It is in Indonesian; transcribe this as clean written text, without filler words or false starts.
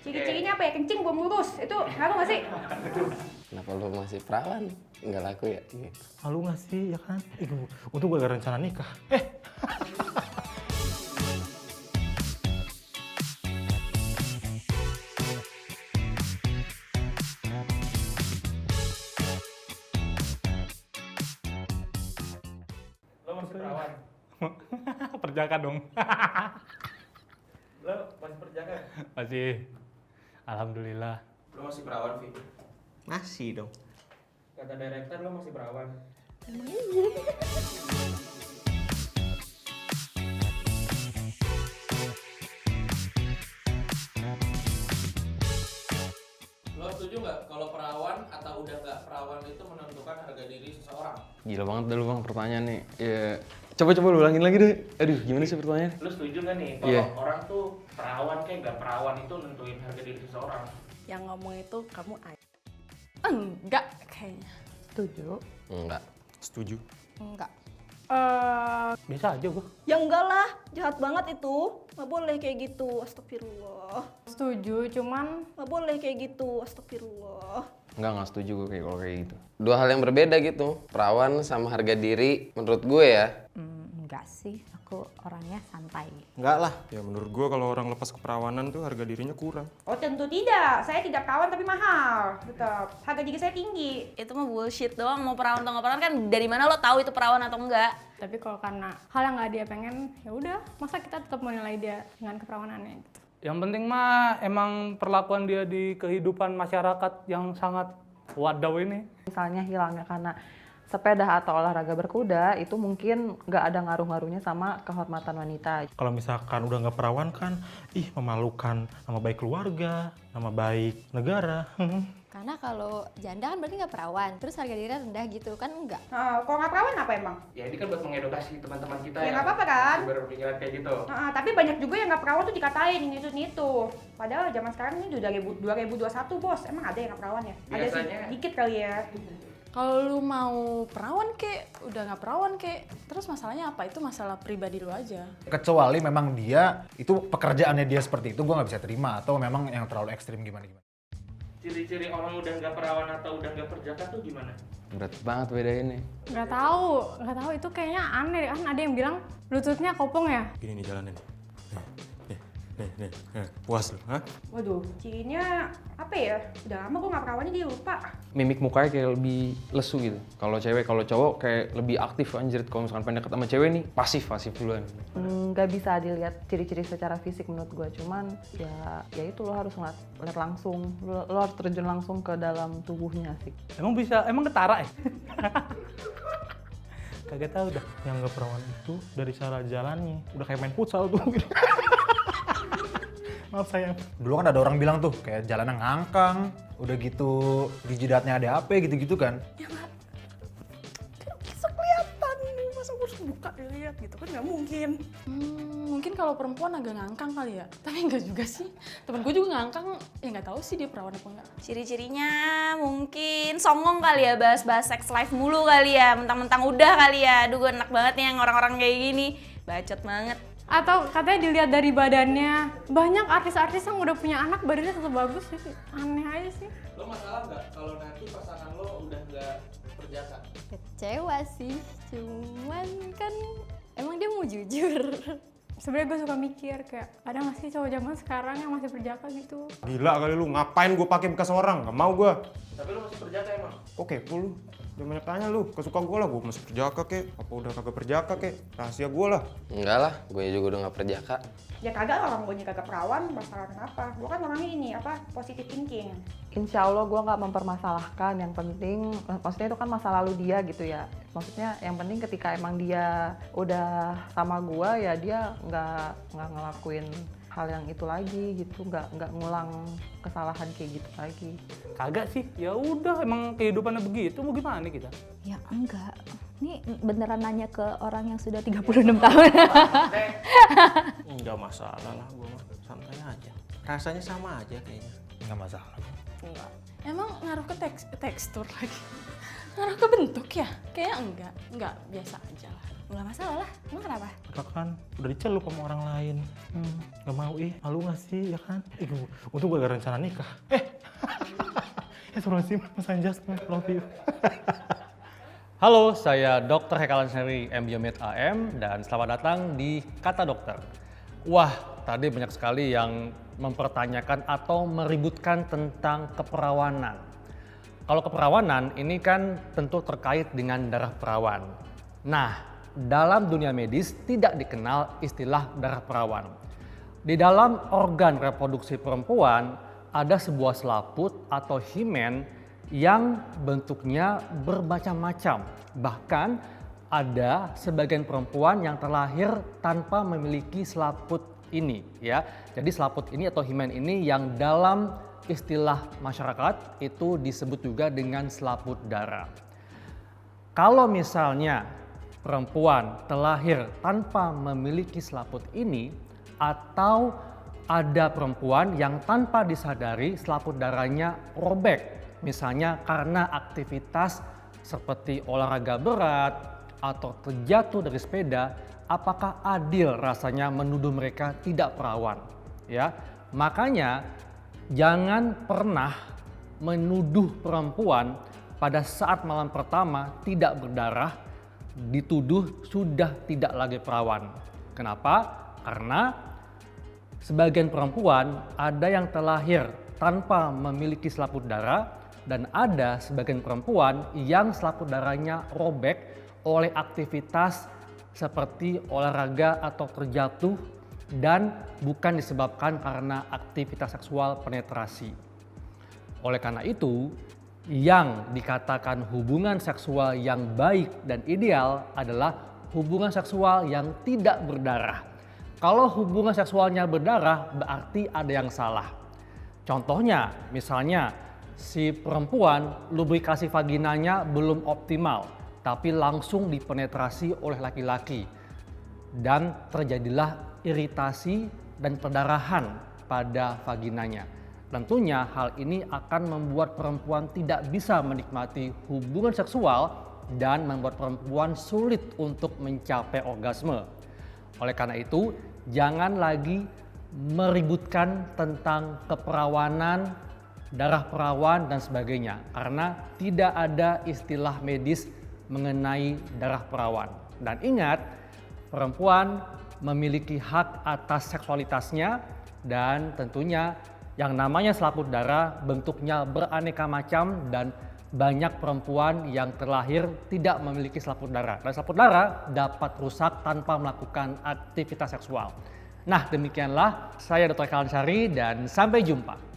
Ciri-cirinya apa ya? Kencing belum lurus. Itu ngaruh nggak sih? Kenapa lu masih perawan? Nggak laku ya? Gitu. Malu nggak sih, ya kan? Untung gue gak rencana nikah. Lo masih perawan? Perjaka dong. Lo masih perjaka? Masih. Alhamdulillah. Lo masih perawan, Vi? Masih dong. Kata direktur lo masih perawan. Lo setuju nggak kalau perawan atau udah nggak perawan itu menentukan harga diri seseorang? Gila banget dulu bang pertanyaan nih. Ya, coba lu ulangin lagi deh. Aduh, gimana sih pertanyaannya? Lo setuju nggak nih kalau Iya. orang tuh perawan kayak nggak perawan itu nentuin harga diri seseorang? Yang ngomong itu kamu enggak kayaknya. Setuju? Enggak. Setuju. Enggak. Biasa aja gue. Ya enggak lah, jahat banget itu. Nggak boleh kayak gitu, astagfirullah. Setuju, cuman Nggak boleh kayak gitu, astagfirullah. Enggak setuju gue kalau kayak gitu. Dua hal yang berbeda gitu. Perawan sama harga diri menurut gue ya. Enggak sih, aku orangnya santai. Enggak lah. Ya menurut gua kalau orang lepas keperawanan tuh harga dirinya kurang. oh tentu tidak. Saya tidak perawan tapi mahal. Tetap harga diri saya tinggi. Itu mah bullshit doang, mau perawan atau nggak perawan kan dari mana lo tahu itu perawan atau enggak? Tapi kalau karena hal yang nggak dia pengen, ya udah. Masa kita tetap menilai dia dengan keperawanannya gitu. Yang penting mah emang perlakuan dia di kehidupan masyarakat yang sangat wadaw ini. Misalnya hilangnya karena sepeda atau olahraga berkuda, itu mungkin nggak ada ngaruh-ngaruhnya sama kehormatan wanita. Kalau misalkan udah nggak perawan kan, memalukan nama baik keluarga, nama baik negara. Karena kalau janda kan berarti nggak perawan, terus harga diri rendah gitu kan enggak. Kalau nggak perawan apa emang? Ya ini kan buat mengedukasi teman-teman kita Ya nggak apa-apa kan? berpikiran kayak gitu. Tapi banyak juga yang nggak perawan tuh dikatain ini itu. Padahal zaman sekarang ini udah 2021 bos. Emang ada yang nggak perawan ya? Ada sih, Biasanya- dikit kali ya. Kalau lu mau perawan kek, udah nggak perawan kek, terus masalahnya apa? Itu masalah pribadi lu aja. Kecuali memang dia, itu pekerjaannya dia seperti itu, gue nggak bisa terima. Atau memang yang terlalu ekstrim gimana-gimana. Ciri-ciri orang udah nggak perawan atau udah nggak perjaka tuh gimana? Berat banget bedainnya. Nggak tahu itu kayaknya aneh kan. Ada yang bilang lututnya kopong ya. Gini nih jalannya nih. Nih. Puas lu, hah? Waduh, cirinya apa ya? Udah lama gue nggak perawannya dia lupa. Mimik mukanya kayak lebih lesu gitu. Kalau cewek, kalau cowok kayak lebih aktif anjir. Kalau misalkan pengen deket sama cewek nih, pasif duluan. Nggak bisa dilihat ciri-ciri secara fisik menurut gue, cuman ya itu lo harus ngeliat langsung, lo harus terjun langsung ke dalam tubuhnya sih. Emang ketara ya? Kagak tahu dah. Yang nggak perawan itu dari cara jalannya udah kayak main futsal tuh. Maaf sayang. Dulu kan ada orang bilang tuh, kayak jalannya ngangkang, udah gitu di jidatnya ada apa gitu kan. Ya nggak, bisa kelihatan, masa gue harus buka dilihat gitu kan nggak mungkin. Mungkin kalau perempuan agak ngangkang kali ya, tapi enggak juga sih. Temen gue juga ngangkang, ya nggak tahu sih dia perawan apa enggak. Ciri-cirinya mungkin songong kali ya, bahas-bahas sex life mulu kali ya, mentang-mentang udah kali ya. Aduh gue enak banget nih yang orang-orang kayak gini, bacot banget. Atau katanya dilihat dari badannya. Banyak artis-artis yang udah punya anak badannya tetap bagus sih. Aneh aja sih. Lo masalah nggak kalau nanti pasangan lo udah nggak perjaka? Kecewa sih, cuman kan emang dia mau jujur. Sebenarnya gue suka mikir kayak ada nggak sih cowok zaman sekarang yang masih perjaka gitu. Gila kali lu, ngapain gue pakai bekas orang? Gak mau gue. Tapi lo masih perjaka emang? Oke, lu. Udah banyak tanya lu, kesuka gue lah, gue masih perjaka kek, apa udah kagak perjaka kek, rahasia gue lah. Enggak lah, gue juga udah nggak perjaka. Ya kagak orang gue kagak perawan, masalah kenapa? Gue kan orangnya ini positive thinking. Insya Allah gue nggak mempermasalahkan, yang penting, maksudnya itu kan masa lalu dia gitu ya. Maksudnya yang penting ketika emang dia udah sama gue ya dia nggak ngelakuin hal yang itu lagi gitu, nggak ngulang kesalahan kayak gitu lagi. Kagak sih, ya udah emang kehidupannya begitu, mau gimana kita? Ya enggak. Ini beneran nanya ke orang yang sudah 36 tahun. Enggak masalah lah, gue mah santai aja. Rasanya sama aja kayaknya. Nggak masalah. Enggak. Emang ngaruh ke tekstur lagi? Ngaruh ke bentuk ya? Kayaknya enggak biasa aja lah. Nggak masalah lah, emang kenapa? Kakak kan udah dicelup sama orang lain. Gak mau malu gak sih, ya kan? Untung gue gak rencana nikah. Suruh sih Mas Anjas, love you. Halo, saya Dr. Hekalan Seri Embiomed AM dan selamat datang di Kata Dokter. Wah, tadi banyak sekali yang mempertanyakan atau meributkan tentang keperawanan. Kalau keperawanan ini kan tentu terkait dengan darah perawan. Nah, dalam dunia medis tidak dikenal istilah darah perawan. Di dalam organ reproduksi perempuan ada sebuah selaput atau himen yang bentuknya bermacam-macam. Bahkan ada sebagian perempuan yang terlahir tanpa memiliki selaput ini ya. Jadi selaput ini atau himen ini yang dalam istilah masyarakat itu disebut juga dengan selaput darah. Kalau misalnya perempuan terlahir tanpa memiliki selaput ini atau ada perempuan yang tanpa disadari selaput darahnya robek, misalnya karena aktivitas seperti olahraga berat atau terjatuh dari sepeda, apakah adil rasanya menuduh mereka tidak perawan? Ya, makanya jangan pernah menuduh perempuan pada saat malam pertama tidak berdarah dituduh sudah tidak lagi perawan. Kenapa? Karena sebagian perempuan ada yang terlahir tanpa memiliki selaput darah dan ada sebagian perempuan yang selaput darahnya robek oleh aktivitas seperti olahraga atau terjatuh dan bukan disebabkan karena aktivitas seksual penetrasi. Oleh karena itu, yang dikatakan hubungan seksual yang baik dan ideal adalah hubungan seksual yang tidak berdarah. Kalau hubungan seksualnya berdarah berarti ada yang salah. Contohnya, misalnya si perempuan lubrikasi vaginanya belum optimal, tapi langsung dipenetrasi oleh laki-laki dan terjadilah iritasi dan perdarahan pada vaginanya. Tentunya hal ini akan membuat perempuan tidak bisa menikmati hubungan seksual dan membuat perempuan sulit untuk mencapai orgasme. Oleh karena itu, jangan lagi meributkan tentang keperawanan, darah perawan dan sebagainya karena tidak ada istilah medis mengenai darah perawan. Dan ingat, perempuan memiliki hak atas seksualitasnya dan tentunya yang namanya selaput darah bentuknya beraneka macam dan banyak perempuan yang terlahir tidak memiliki selaput darah. Dan selaput darah dapat rusak tanpa melakukan aktivitas seksual. Nah, demikianlah saya Dr. Hekalan Sari dan sampai jumpa.